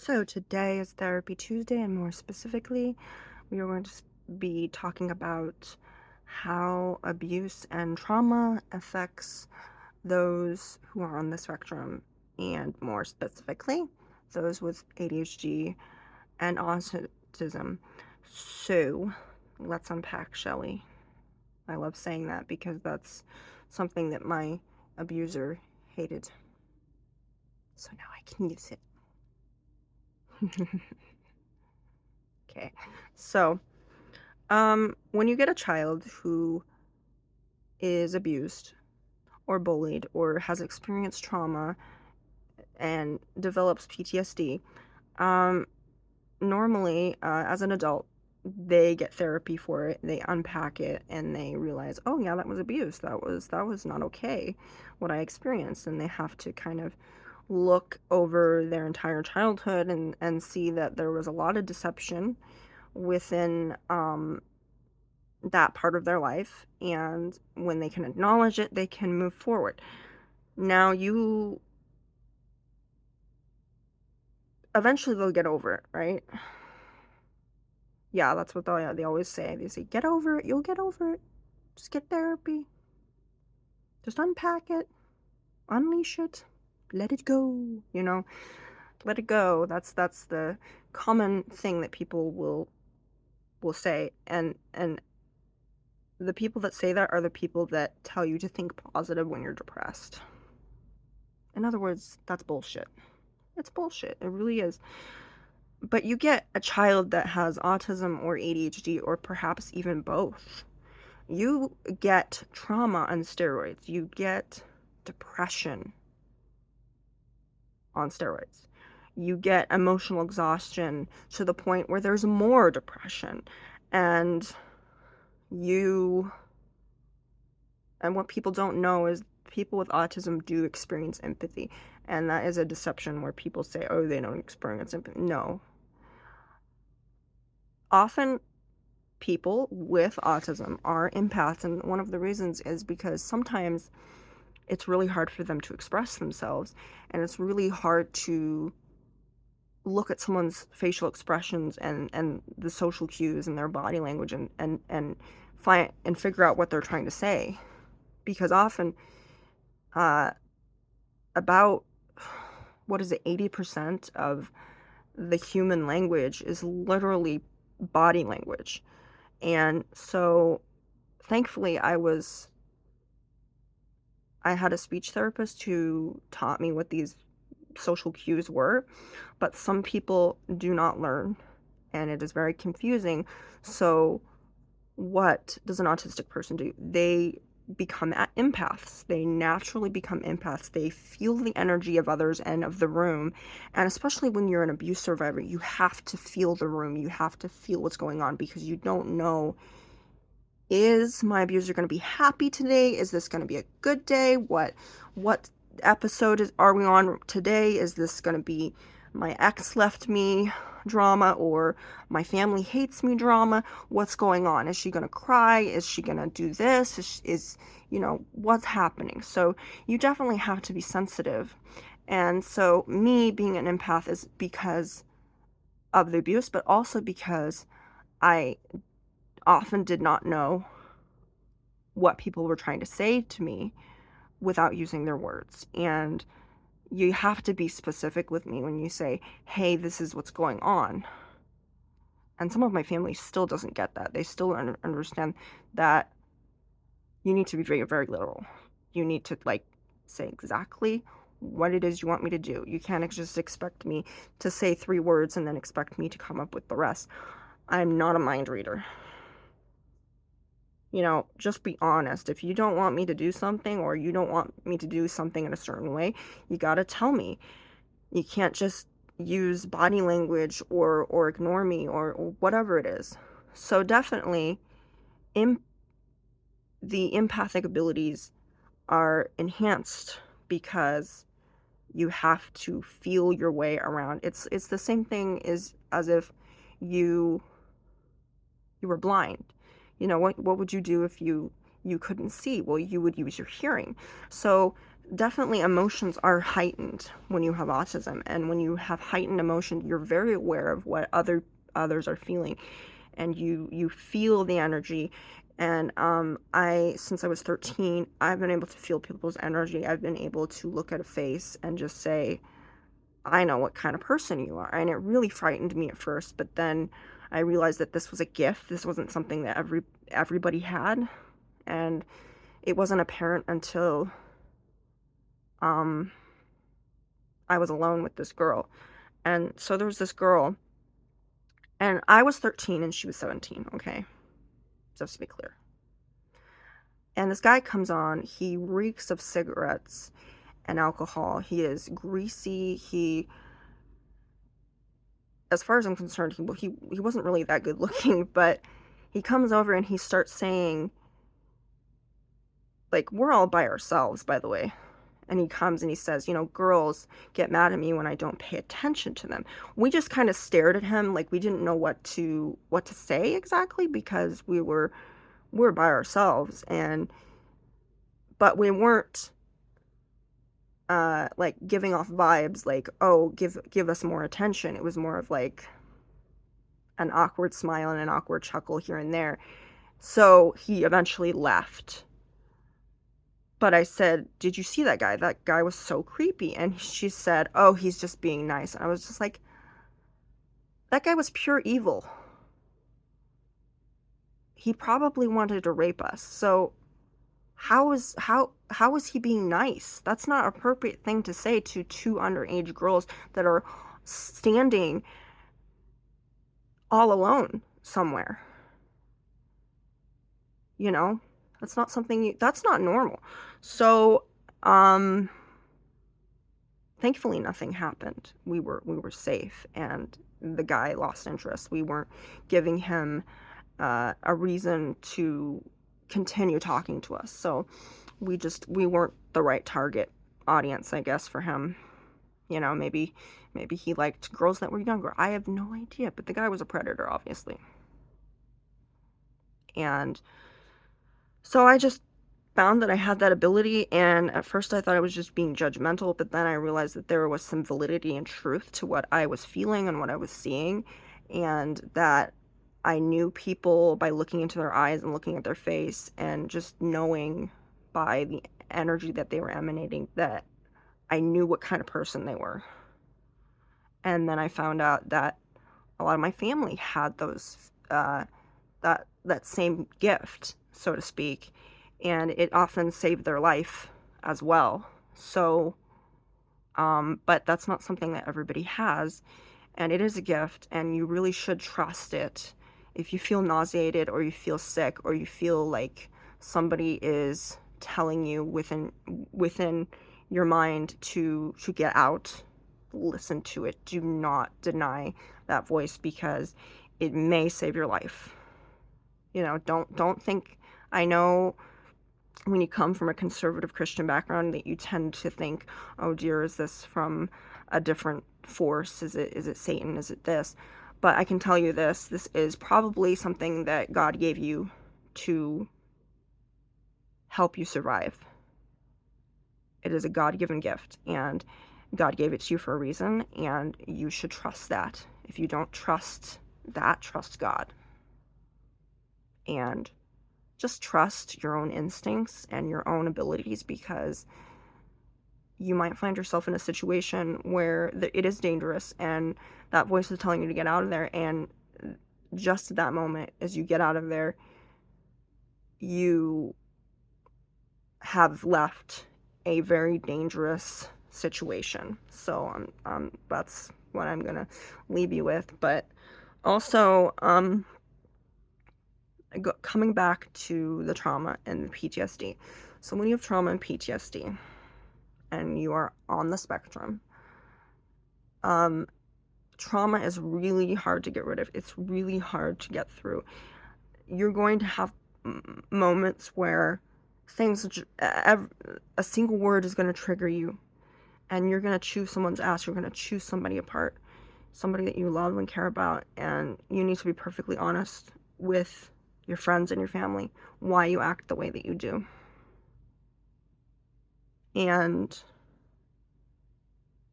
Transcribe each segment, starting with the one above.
So today is Therapy Tuesday, and more specifically, we are going to be talking about how abuse and trauma affects those who are on the spectrum, and more specifically, those with ADHD and autism. So let's unpack, shall we? I love saying that because that's something that my abuser hated. So now I can use it. Okay, so when you get a child who is abused or bullied or has experienced trauma and develops PTSD, um, normally, as an adult, they get therapy for it. They unpack it and they realize, oh yeah, that was abuse. That was not okay, what I experienced, and they have to kind of look over their entire childhood and see that there was a lot of deception within that part of their life, and when they can acknowledge it, they can move forward. Now, you eventually they'll get over it, right? Yeah, that's what they always say. They say, get over it, you'll get over it. Just get therapy. Just unpack it, unleash it, let it go, let it go. That's the common thing that people will say. And the people that say that are the people that tell you to think positive when you're depressed. In other words, that's bullshit. It's bullshit. It really is. But you get a child that has autism or ADHD or perhaps even both. You get trauma on steroids. You get depression on steroids. You get emotional exhaustion to the point where there's more depression. And you, and what people don't know is people with autism do experience empathy. And that is a deception where people say, oh, they don't experience empathy. No. Often people with autism are empaths, and one of the reasons is because sometimes it's really hard for them to express themselves, and it's really hard to look at someone's facial expressions and the social cues and their body language and find and figure out what they're trying to say, because often uh about what is it, 80% of the human language is literally body language. And so thankfully I had a speech therapist who taught me what these social cues were, but some people do not learn, and it is very confusing. So what does an autistic person do? They become empaths. They naturally become empaths. They feel the energy of others and of the room. And especially when you're an abuse survivor, you have to feel the room. You have to feel what's going on, because you don't know, is my abuser going to be happy today? Is this going to be a good day? What episode are we on today? Is this going to be my ex left me drama, or my family hates me drama? What's going on? Is she going to cry? Is she going to do this? What's happening? So you definitely have to be sensitive. And so me being an empath is because of the abuse, but also because I often did not know what people were trying to say to me without using their words. And you have to be specific with me when you say, hey, this is what's going on. And some of my family still doesn't get that. They still don't understand that you need to be very, very literal. You need to say exactly what it is you want me to do. You can't just expect me to say 3 words and then expect me to come up with the rest. I'm not a mind reader. Just be honest. If you don't want me to do something, or you don't want me to do something in a certain way, you gotta tell me. You can't just use body language or ignore me, or whatever it is. So definitely, im- the empathic abilities are enhanced because you have to feel your way around. It's the same thing as if you were blind. What would you do if you couldn't see? Well, you would use your hearing. So definitely emotions are heightened when you have autism, and when you have heightened emotion, you're very aware of what others are feeling, and you feel the energy. And I since I was 13, I've been able to feel people's energy. I've been able to look at a face and just say, I know what kind of person you are. And it really frightened me at first, but then I realized that this was a gift. This wasn't something that everybody had, and it wasn't apparent until um I was alone with this girl. And so there was this girl, and I was 13 and she was 17, okay? Just to be clear. And this guy comes on, he reeks of cigarettes and alcohol. He is greasy. As far as I'm concerned, he wasn't really that good looking, but he comes over and he starts saying, like, we're all by ourselves, by the way. And he comes and he says, girls get mad at me when I don't pay attention to them. We just kind of stared at him like we didn't know what to say exactly, because we were by ourselves, but we weren't like giving off vibes like, oh, give us more attention. It was more of like an awkward smile and an awkward chuckle here and there. So he eventually left. But I said, did you see that guy? That guy was so creepy. And she said, oh, he's just being nice. And I was just like, that guy was pure evil. He probably wanted to rape us. So how is he being nice? That's not an appropriate thing to say to two underage girls that are standing all alone somewhere. That's not that's not normal. So thankfully nothing happened. We were safe, and the guy lost interest. We weren't giving him a reason to continue talking to us. So we weren't the right target audience, I guess, for him. Maybe he liked girls that were younger. I have no idea, but the guy was a predator, obviously. And so I just found that I had that ability, and at first I thought I was just being judgmental, but then I realized that there was some validity and truth to what I was feeling and what I was seeing, and that I knew people by looking into their eyes and looking at their face and just knowing by the energy that they were emanating that I knew what kind of person they were. And then I found out that a lot of my family had that same gift, so to speak, and it often saved their life as well. So, but that's not something that everybody has, and it is a gift, and you really should trust it. If you feel nauseated, or you feel sick, or you feel like somebody is telling you within your mind to get out, listen to it. Do not deny that voice, because it may save your life. Don't think. I know when you come from a conservative Christian background that you tend to think, oh dear, is this from a different force? Is it Satan? Is it this? But I can tell you this is probably something that God gave you to help you survive. It is a God-given gift, and God gave it to you for a reason, and you should trust that. If you don't trust that, trust God. And just trust your own instincts and your own abilities, because you might find yourself in a situation where it is dangerous and that voice is telling you to get out of there, and just at that moment, as you get out of there, you have left a very dangerous situation. So that's what I'm gonna leave you with. But also, coming back to the trauma and the PTSD. So when you have trauma and PTSD and you are on the spectrum, trauma is really hard to get rid of. It's really hard to get through. You're going to have moments where a single word is going to trigger you, and you're going to chew someone's ass. You're going to chew somebody apart, somebody that you love and care about, and you need to be perfectly honest with your friends and your family why you act the way that you do. and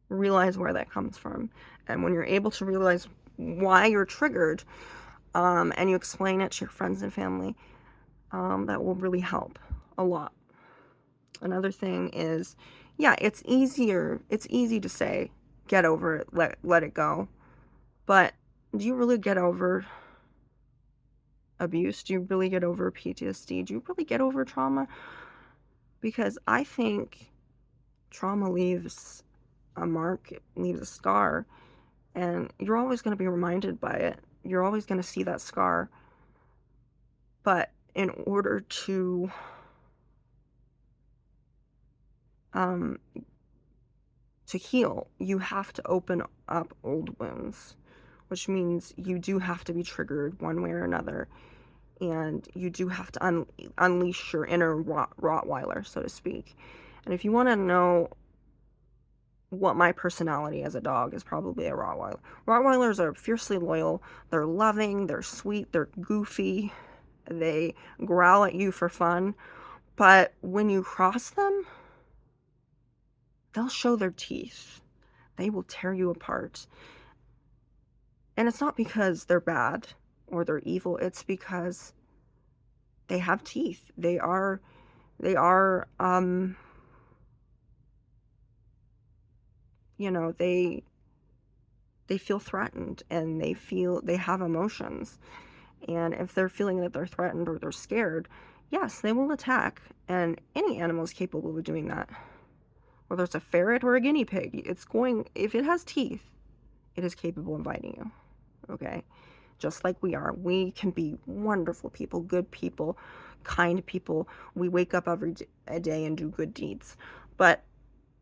realize where that comes from. And when you're able to realize why you're triggered, and you explain it to your friends and family, that will really help a lot. Another thing is, yeah, it's easy to say, get over it, let it go. But do you really get over abuse? Do you really get over PTSD? Do you really get over trauma? Because I think trauma leaves a mark, it leaves a scar, and you're always going to be reminded by it. You're always going to see that scar. But in order um, to heal, you have to open up old wounds, which means you do have to be triggered one way or another, and you do have to unleash your inner Rottweiler, so to speak. And if you want to know what my personality as a dog is, probably a Rottweiler. Rottweilers are fiercely loyal, they're loving, they're sweet, they're goofy, they growl at you for fun, but when you cross them, they'll show their teeth. They will tear you apart. And it's not because they're bad or they're evil, it's because they have teeth. They are you know, they feel threatened, and they have emotions. And if they're feeling that they're threatened or they're scared, yes, they will attack. And any animal is capable of doing that. Whether it's a ferret or a guinea pig, if it has teeth, it is capable of biting you. Okay? Just like we are. We can be wonderful people, good people, kind people. We wake up every day and do good deeds. But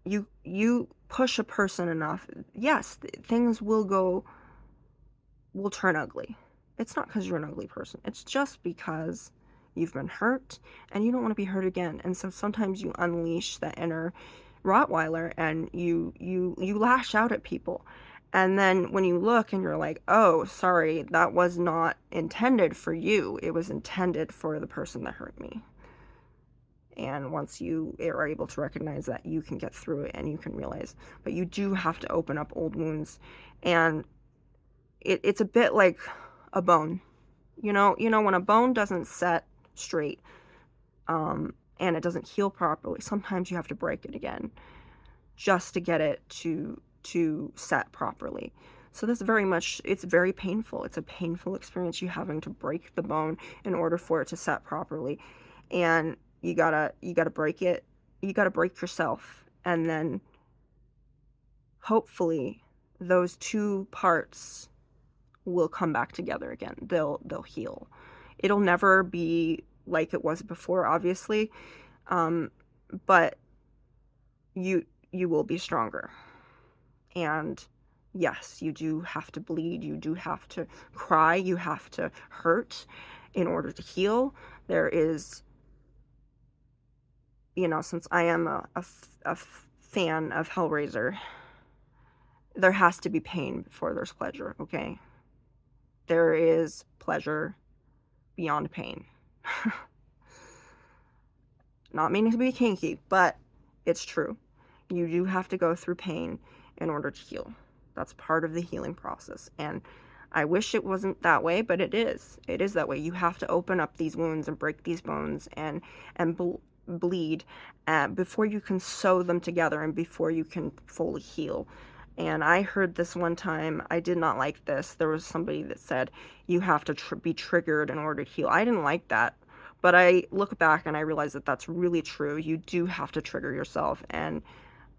you push a person enough, yes, things will turn ugly. It's not because you're an ugly person. It's just because you've been hurt and you don't want to be hurt again. And so sometimes you unleash that inner Rottweiler and you lash out at people. And then when you look and you're like, oh, sorry, that was not intended for you. It was intended for the person that hurt me. And once you are able to recognize that, you can get through it and you can realize. But you do have to open up old wounds. And it's a bit like a bone. You know, when a bone doesn't set straight, and it doesn't heal properly, sometimes you have to break it again just to get it to set properly. So this it's very painful. It's a painful experience, you having to break the bone in order for it to set properly. And you gotta break it. You gotta break yourself, and then hopefully those two parts will come back together again. They'll heal. It'll never be like it was before, obviously, but you will be stronger. And yes, you do have to bleed. You do have to cry. You have to hurt in order to heal. There is, since I am a fan of Hellraiser, there has to be pain before there's pleasure, okay? There is pleasure beyond pain. Not meaning to be kinky, but it's true. You do have to go through pain in order to heal. That's part of the healing process. And I wish it wasn't that way, but it is. It is that way. You have to open up these wounds and break these bones and bleed before you can sew them together and before you can fully heal. And I heard this one time. I did not like this. There was somebody that said you have to be triggered in order to heal. I didn't like that. But I look back and I realize that that's really true. You do have to trigger yourself. And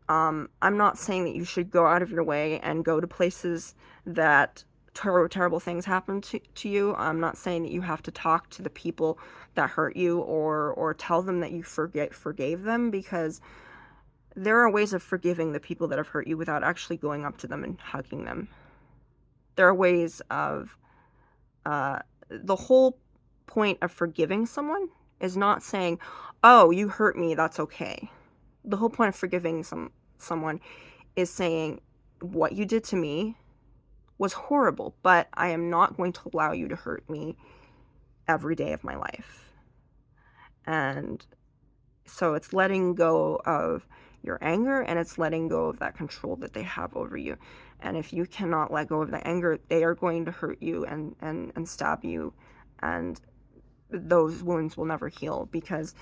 I'm not saying that you should go out of your way and go to places that terrible things happen to you. I'm not saying that you have to talk to the people that hurt you or tell them that you forgave them, because there are ways of forgiving the people that have hurt you without actually going up to them and hugging them. There are ways of the whole point of forgiving someone is not saying, oh, you hurt me, that's okay. The whole point of forgiving someone is saying, what you did to me was horrible, but I am not going to allow you to hurt me every day of my life. And so it's letting go of your anger, and it's letting go of that control that they have over you. And if you cannot let go of the anger, they are going to hurt you and stab you, and those wounds will never heal. Because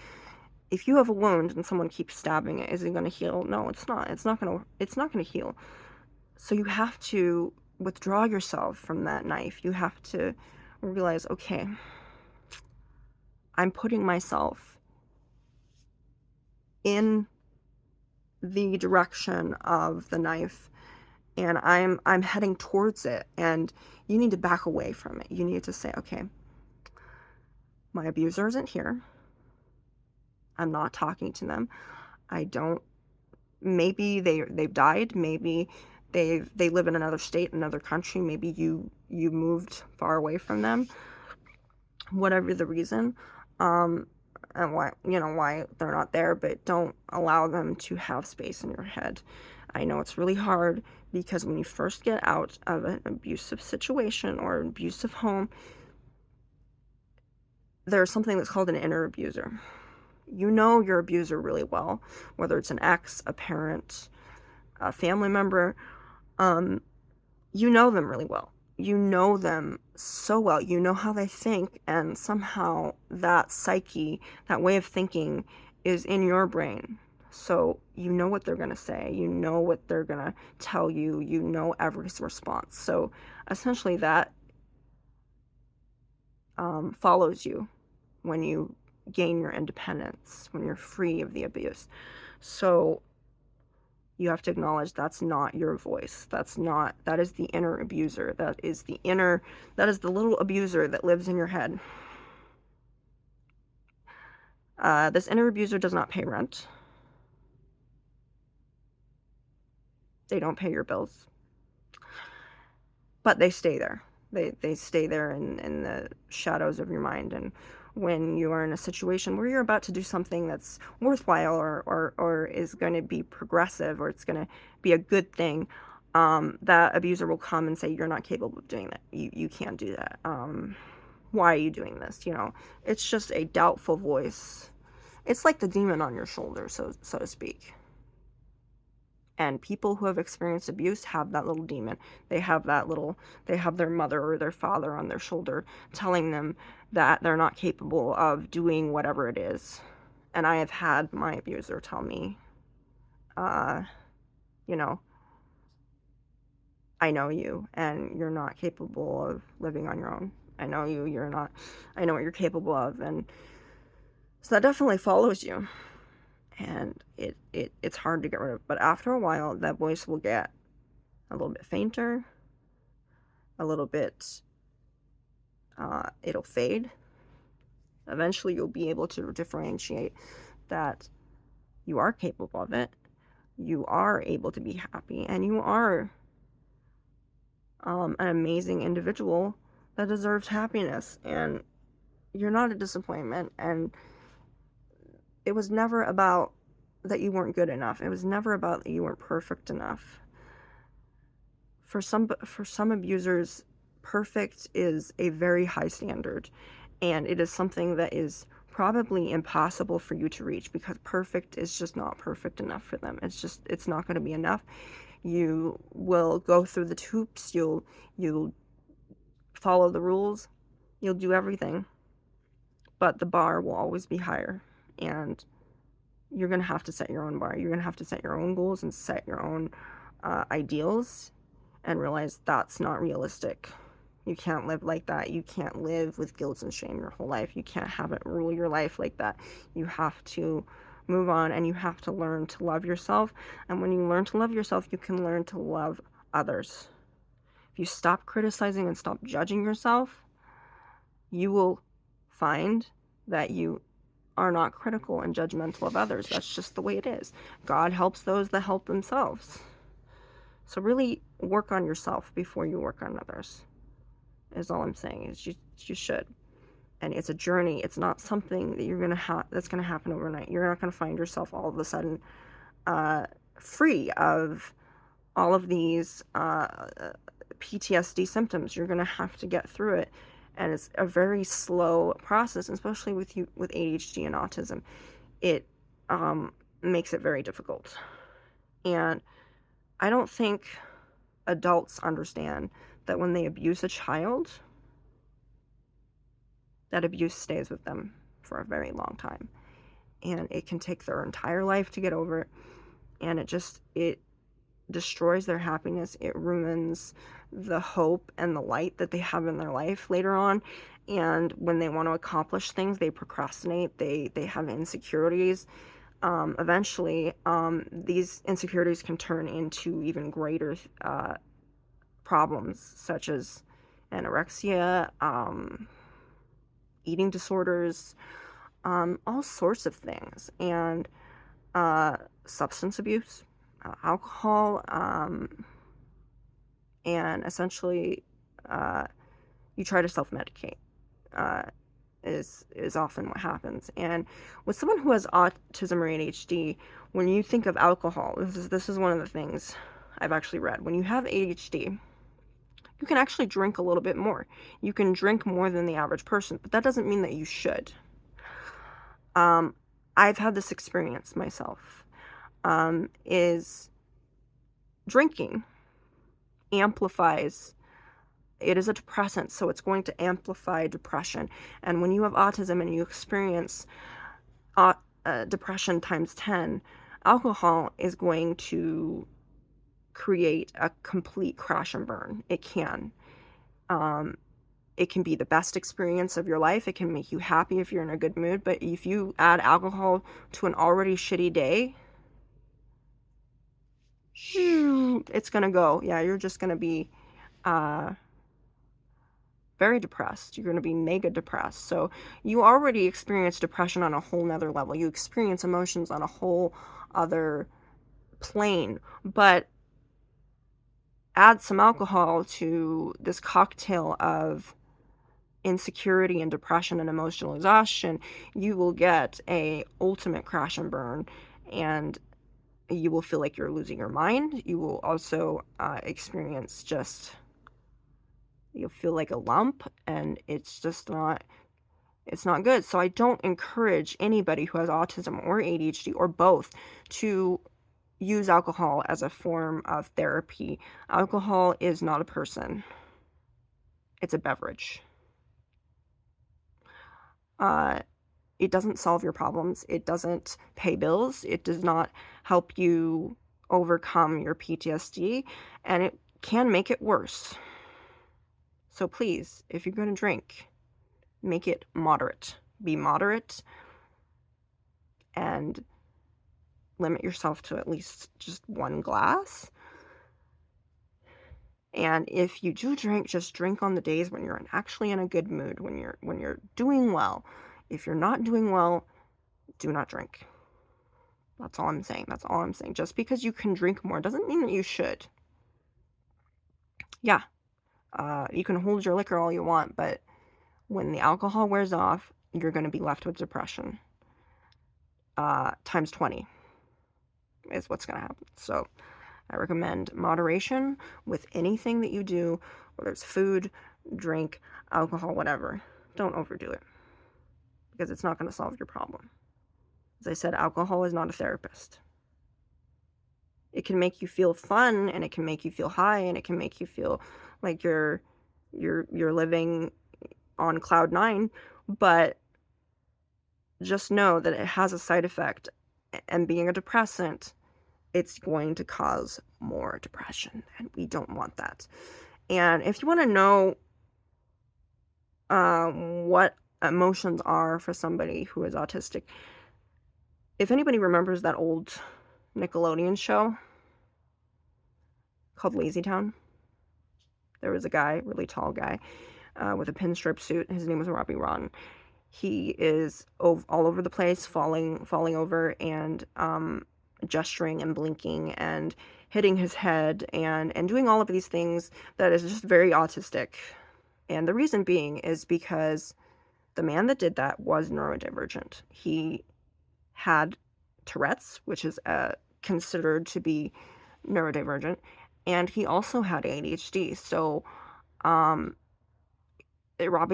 if you have a wound and someone keeps stabbing it, is it going to heal? No, it's not. It's not going to heal. So you have to withdraw yourself from that knife. You have to realize, okay, I'm putting myself in the direction of the knife, and I'm heading towards it, and you need to back away from it. You need to say, okay, my abuser isn't here. I'm not talking to them. I don't, maybe they've died, maybe they live in another state, another country, maybe you moved far away from them, whatever the reason, and why they're not there, but don't allow them to have space in your head. I know it's really hard, because when you first get out of an abusive situation or an abusive home, there's something that's called an inner abuser. You know your abuser really well, whether it's an ex, a parent, a family member. You know them really well. You know them so well. You know how they think, and somehow that psyche, that way of thinking, is in your brain. So you know what they're going to say. You know what they're going to tell you. You know every response. So essentially that follows you when you gain your independence, when you're free of the abuse. So you have to acknowledge that's not your voice. That is the inner abuser. That is the little abuser that lives in your head. This inner abuser does not pay rent. They don't pay your bills. But they stay there. They stay there in the shadows of your mind. And when you are in a situation where you're about to do something that's worthwhile, or is going to be progressive, or it's going to be a good thing, that abuser will come and say, you're not capable of doing that. You can't do that. Why are you doing this? It's just a doubtful voice. It's like the demon on your shoulder, so to speak. And people who have experienced abuse have that little demon. They have their mother or their father on their shoulder telling them that they're not capable of doing whatever it is. And I have had my abuser tell me, you know, I know you, and you're not capable of living on your own. I know you, I know what you're capable of. And so that definitely follows you. And it's hard to get rid of. But after a while, that voice will get a little bit fainter, a little bit, it'll fade. Eventually, you'll be able to differentiate that you are capable of it, you are able to be happy, and you are an amazing individual that deserves happiness, and you're not a disappointment. And it was never about that you weren't good enough. It was never about that you weren't perfect enough. For some abusers, perfect is a very high standard, and it is something that is probably impossible for you to reach, because perfect is just not perfect enough for them. It's not going to be enough. You will go through the hoops, you'll follow the rules, you'll do everything, but the bar will always be higher, and you're going to have to set your own bar. You're going to have to set your own goals and set your own ideals, and realize that's not realistic. You can't live like that. You can't live with guilt and shame your whole life. You can't have it rule your life like that. You have to move on, and you have to learn to love yourself. And when you learn to love yourself, you can learn to love others. If you stop criticizing and stop judging yourself, you will find that you are not critical and judgmental of others. That's just the way it is. God helps those that help themselves. So really work on yourself before you work on others, is all I'm saying. Is you should. And it's a journey. It's not something that that's gonna happen overnight. You're not gonna find yourself all of a sudden free of all of these PTSD symptoms. You're gonna have to get through it, and it's a very slow process, especially with ADHD and autism. It makes it very difficult. And I don't think adults understand that when they abuse a child, that abuse stays with them for a very long time. And it can take their entire life to get over it. And it destroys their happiness. It ruins the hope and the light that they have in their life later on. And when they want to accomplish things, they procrastinate. They have insecurities. Eventually, these insecurities can turn into even greater problems, such as anorexia, eating disorders, all sorts of things, and substance abuse, alcohol, and essentially you try to self-medicate. Uh, is often what happens. And with someone who has autism or ADHD, when you think of alcohol, this is one of the things I've actually read. When you have ADHD, you can actually drink a little bit more. You can drink more than the average person, but that doesn't mean that you should. I've had this experience myself. Is drinking amplifies. It is a depressant, so it's going to amplify depression. And when you have autism and you experience depression times 10, alcohol is going to create a complete crash and burn. It can. It can be the best experience of your life. It can make you happy if you're in a good mood. But if you add alcohol to an already shitty day, it's going to go. Yeah, you're just going to be very depressed. You're going to be mega depressed. So you already experience depression on a whole nother level. You experience emotions on a whole other plane. But add some alcohol to this cocktail of insecurity and depression and emotional exhaustion, you will get a ultimate crash and burn, and you will feel like you're losing your mind. You will also experience you'll feel like a lump, and it's not good. So I don't encourage anybody who has autism or ADHD or both to use alcohol as a form of therapy. Alcohol is not a person. It's a beverage. It doesn't solve your problems. It doesn't pay bills. It does not help you overcome your PTSD, and it can make it worse. So please, if you're going to drink, make it moderate. Be moderate and limit yourself to at least just one glass. And if you do drink, just drink on the days when you're actually in a good mood, when you're doing well. If you're not doing well, do not drink. That's all I'm saying. That's all I'm saying. Just because you can drink more doesn't mean that you should. Yeah, you can hold your liquor all you want, but when the alcohol wears off, you're going to be left with depression. Times 20 is what's going to happen. So I recommend moderation with anything that you do, whether it's food, drink, alcohol, whatever. Don't overdo it, because it's not going to solve your problem. As I said, alcohol is not a therapist. It can make you feel fun, and it can make you feel high, and it can make you feel like you're living on cloud 9, but just know that it has a side effect, and being a depressant, it's going to cause more depression, and we don't want that. And if you want to know what emotions are for somebody who is autistic, if anybody remembers that old Nickelodeon show called Lazy Town, there was a guy, really tall guy, with a pinstripe suit. His name was Robbie Ron. He is all over the place, falling over, and gesturing and blinking and hitting his head and doing all of these things that is just very autistic. And the reason being is because the man that did that was neurodivergent. He had Tourette's, which is considered to be neurodivergent, and he also had ADHD. So Robbie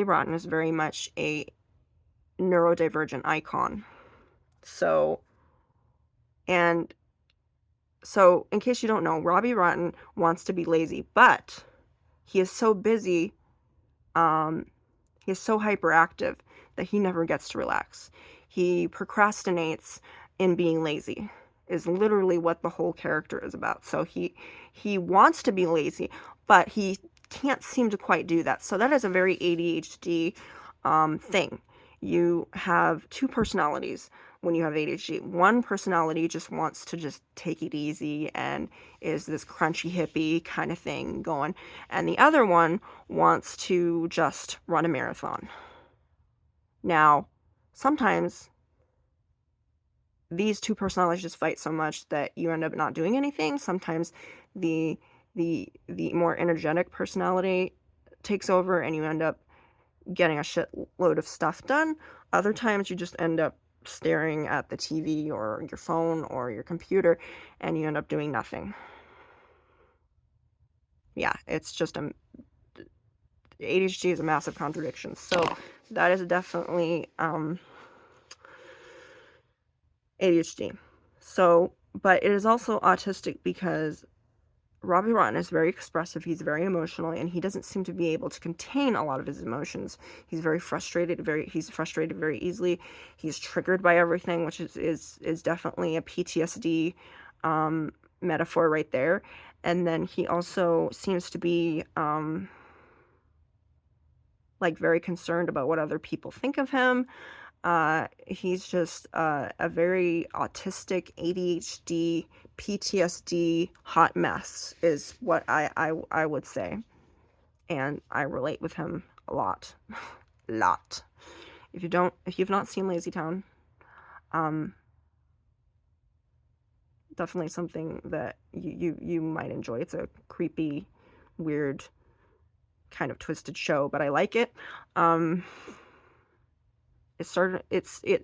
Broughton is very much a neurodivergent icon. So And so, in case you don't know, Robbie Rotten wants to be lazy, but he is so busy, um, he is so hyperactive that he never gets to relax. He procrastinates in being lazy, is literally what the whole character is about. So he wants to be lazy, but he can't seem to quite do that. So that is a very ADHD thing. You have two personalities when you have ADHD. One personality just wants to just take it easy and is this crunchy hippie kind of thing going, and the other one wants to just run a marathon. Now, sometimes these two personalities just fight so much that you end up not doing anything. Sometimes the the more energetic personality takes over and you end up getting a shitload of stuff done. Other times you just end up staring at the TV or your phone or your computer and you end up doing nothing. Yeah, it's just a ADHD is a massive contradiction. So that is definitely ADHD. So, but it is also autistic because Robbie Rotten is very expressive, he's very emotional, and he doesn't seem to be able to contain a lot of his emotions. He's frustrated very easily. He's triggered by everything, which is definitely a PTSD metaphor right there. And then he also seems to be like very concerned about what other people think of him. He's just a very autistic, ADHD, PTSD hot mess is what I would say. And I relate with him a lot. Lot. If you've not seen Lazy Town, um, definitely something that you might enjoy. It's a creepy, weird, kind of twisted show, but I like it. It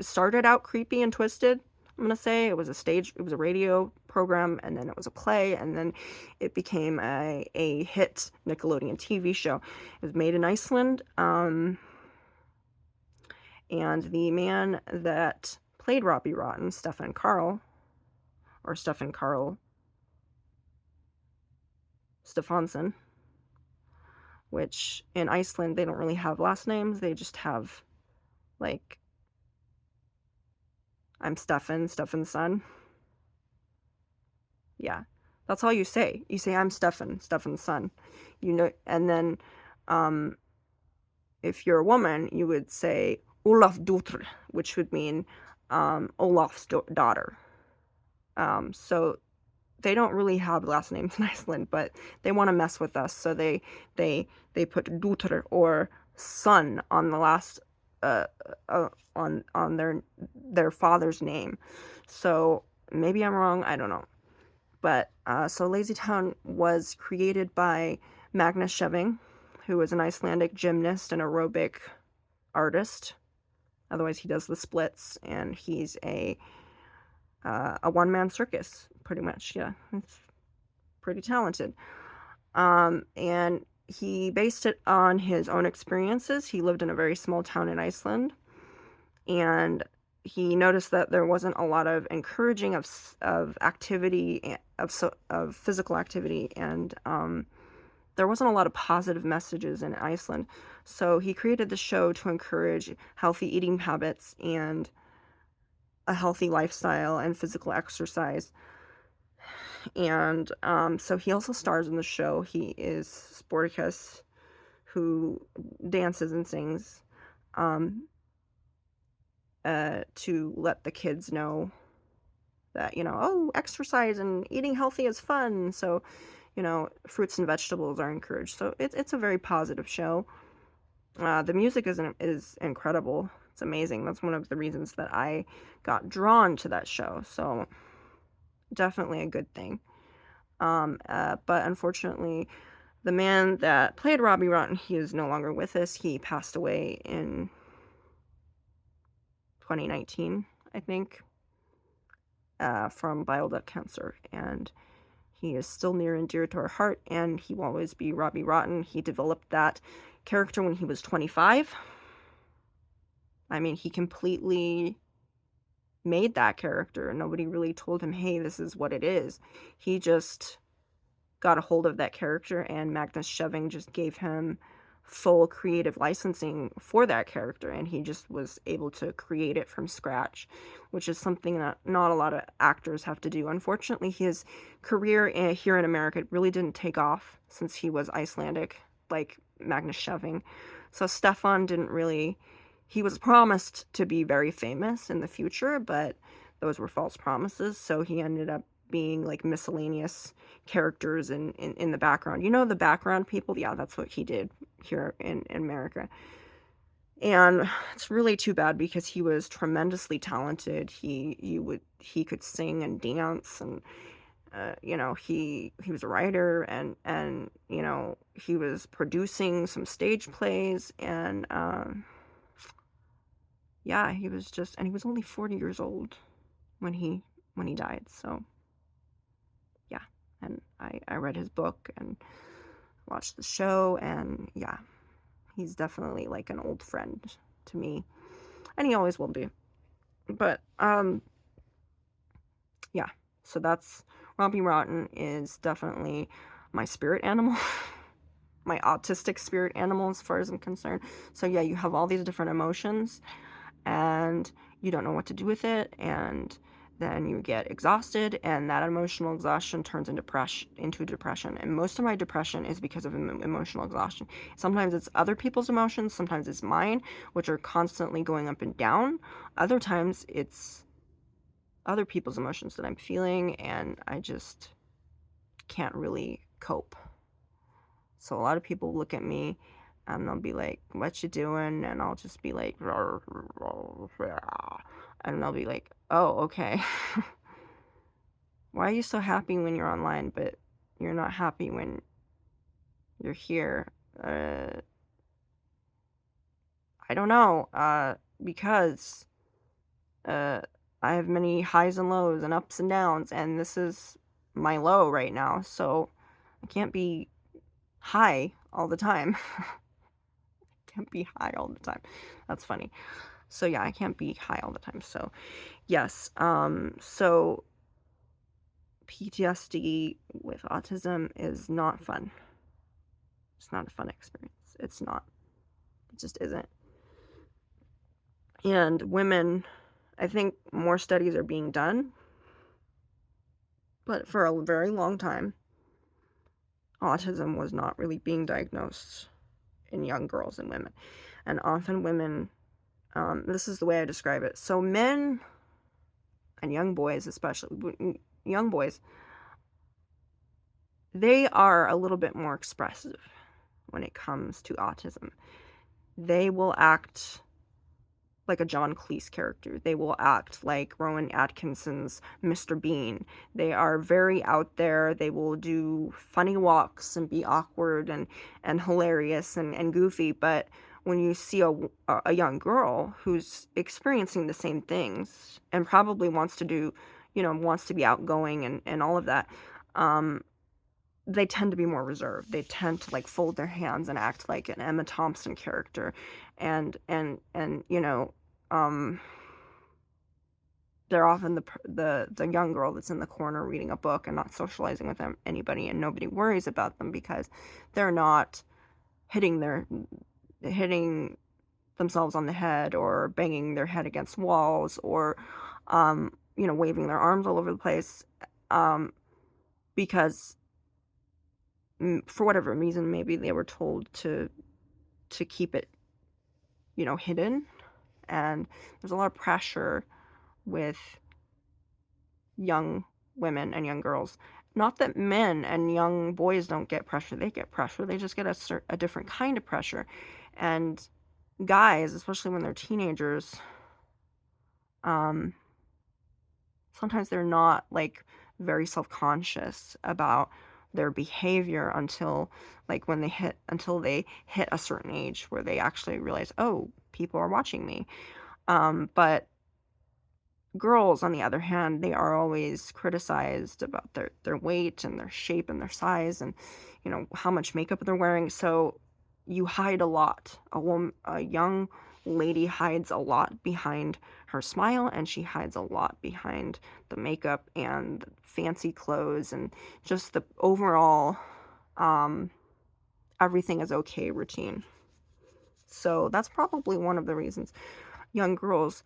started out creepy and twisted. I'm gonna say it was a radio program, and then it was a play, and then it became a hit Nickelodeon TV show. It was made in Iceland, and the man that played Robbie Rotten, Stefan Karl Stefansson, which in Iceland they don't really have last names, they just have like I'm Stefan's son. Yeah. That's all you say. You say, I'm Stefan's son. You know, and then if you're a woman, you would say Olaf Dotr, which would mean Olaf's daughter. So they don't really have last names in Iceland, but they want to mess with us, so they put Dotr or son on the last on their father's name. So maybe I'm wrong, I don't know. But so Lazy Town was created by Magnus Scheving, who is an Icelandic gymnast and aerobic artist. Otherwise, he does the splits, and he's a one-man circus, pretty much. Yeah, it's pretty talented. And he based it on his own experiences. He lived in a very small town in Iceland, and he noticed that there wasn't a lot of encouraging of activity, of physical activity, and there wasn't a lot of positive messages in Iceland. So he created the show to encourage healthy eating habits and a healthy lifestyle and physical exercise. And so he also stars in the show. He is Sporticus, who dances and sings to let the kids know that, oh, exercise and eating healthy is fun. So, fruits and vegetables are encouraged. So it's a very positive show. The music is incredible. It's amazing. That's one of the reasons that I got drawn to that show. So definitely a good thing. But unfortunately, the man that played Robbie Rotten, he is no longer with us. He passed away in 2019, I think, from bile duct cancer. And he is still near and dear to our heart, and he will always be Robbie Rotten. He developed that character when he was 25. I mean, he completely made that character. Nobody really told him, "Hey, this is what it is." He just got a hold of that character, and Magnus Sheving just gave him full creative licensing for that character, and he just was able to create it from scratch, which is something that not a lot of actors have to do. Unfortunately, his career here in America really didn't take off since he was Icelandic, like Magnus Sheving. So Stefan didn't really, he was promised to be very famous in the future, but those were false promises, so he ended up being like miscellaneous characters in the background. You know, the background people? Yeah, that's what he did here in America. And it's really too bad because he was tremendously talented. He could sing and dance, and you know, he was a writer, and you know, he was producing some stage plays, and yeah, he was just, and he was only 40 years old when he died. So yeah, and I read his book and watched the show, and yeah, he's definitely like an old friend to me, and he always will be. But yeah, so that's, Robbie Rotten is definitely my spirit animal, my autistic spirit animal as far as I'm concerned. So yeah, you have all these different emotions, and you don't know what to do with it, and then you get exhausted, and that emotional exhaustion turns into depression. And most of my depression is because of emotional exhaustion. Sometimes it's other people's emotions, sometimes it's mine, which are constantly going up and down. Other times it's other people's emotions that I'm feeling, and I just can't really cope. So a lot of people look at me and they'll be like, "What you doing?" And I'll just be like, and they'll be like, "Oh, okay." Why are you so happy when you're online, but you're not happy when you're here? I don't know. Because uh, I have many highs and lows and ups and downs, and this is my low right now, so I can't be high all the time. Can't be high all the time. That's funny. So yeah, I can't be high all the time. So yes, so PTSD with autism is not fun. It's not a fun experience. It's not. It just isn't. And women, I think more studies are being done, but for a very long time, autism was not really being diagnosed in young girls and women. And often women, this is the way I describe it. So men and young boys, especially young boys, they are a little bit more expressive when it comes to autism. They will act like a John Cleese character. They will act like Rowan Atkinson's Mr. Bean. They are very out there. They will do funny walks and be awkward and hilarious and goofy. But when you see a young girl who's experiencing the same things and probably wants to do, you know, wants to be outgoing and all of that, they tend to be more reserved. They tend to like fold their hands and act like an Emma Thompson character, and you know, they're often the young girl that's in the corner reading a book and not socializing with anybody, and nobody worries about them because they're not hitting themselves on the head or banging their head against walls or you know, waving their arms all over the place, because for whatever reason, maybe they were told to keep it, you know, hidden. And there's a lot of pressure with young women and young girls. Not that men and young boys don't get pressure. They get pressure. They just get a different kind of pressure. And guys, especially when they're teenagers, um, sometimes they're not like very self-conscious about their behavior until they hit a certain age where they actually realize, oh, people are watching me. But girls, on the other hand, they are always criticized about their weight and their shape and their size, and how much makeup they're wearing. So you hide a lot. A young lady hides a lot behind her smile, and she hides a lot behind the makeup and fancy clothes and just the overall, um, everything is okay routine. So that's probably one of the reasons young girls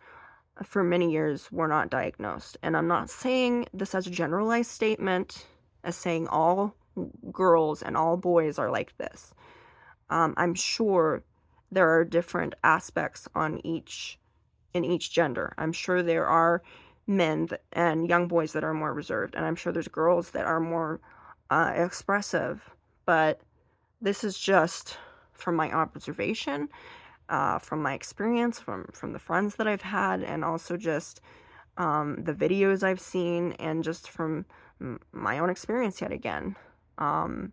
for many years were not diagnosed. And I'm not saying this as a generalized statement, as saying all girls and all boys are like this. I'm sure there are different aspects on each in each gender. I'm sure there are and young boys that are more reserved, and I'm sure there's girls that are more expressive. But this is just from my observation, from my experience, from the friends that I've had, and also just the videos I've seen, and just from my own experience yet again. Um,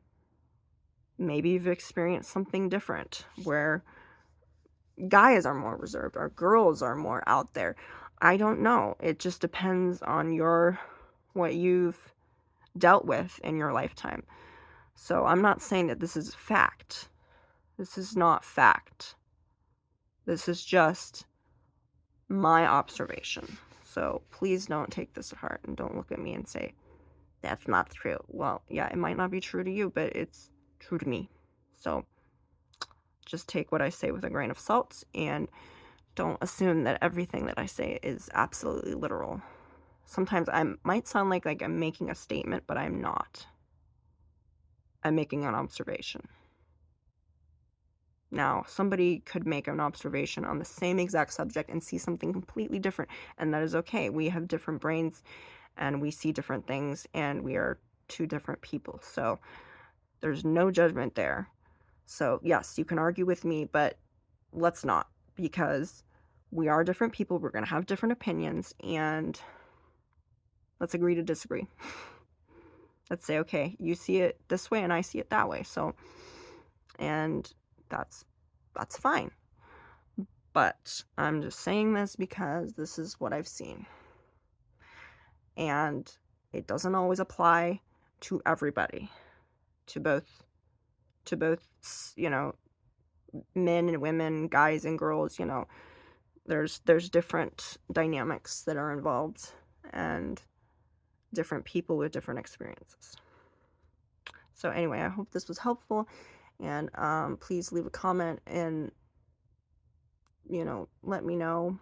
Maybe you've experienced something different where guys are more reserved or girls are more out there. I don't know. It just depends on what you've dealt with in your lifetime. So I'm not saying that this is fact. This is not fact. This is just my observation. So please don't take this to heart and don't look at me and say, that's not true. Well, yeah, it might not be true to you, but it's true to me. So just take what I say with a grain of salt and don't assume that everything that I say is absolutely literal. Sometimes I might sound like I'm making a statement, but I'm not. I'm making an observation. Now, somebody could make an observation on the same exact subject and see something completely different, and that is okay. We have different brains and we see different things, and we are two different people. So there's no judgment there. So, yes, you can argue with me, but let's not, because we are different people. We're going to have different opinions, and let's agree to disagree. Let's say, okay, you see it this way and I see it that way. So, and that's that's fine. But I'm just saying this because this is what I've seen. And it doesn't always apply to everybody, to both to both, men and women, guys and girls, there's different dynamics that are involved and different people with different experiences. So anyway, I hope this was helpful, and please leave a comment and let me know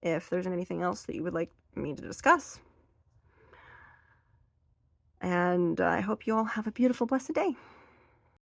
if there's anything else that you would like me to discuss. And I hope you all have a beautiful, blessed day.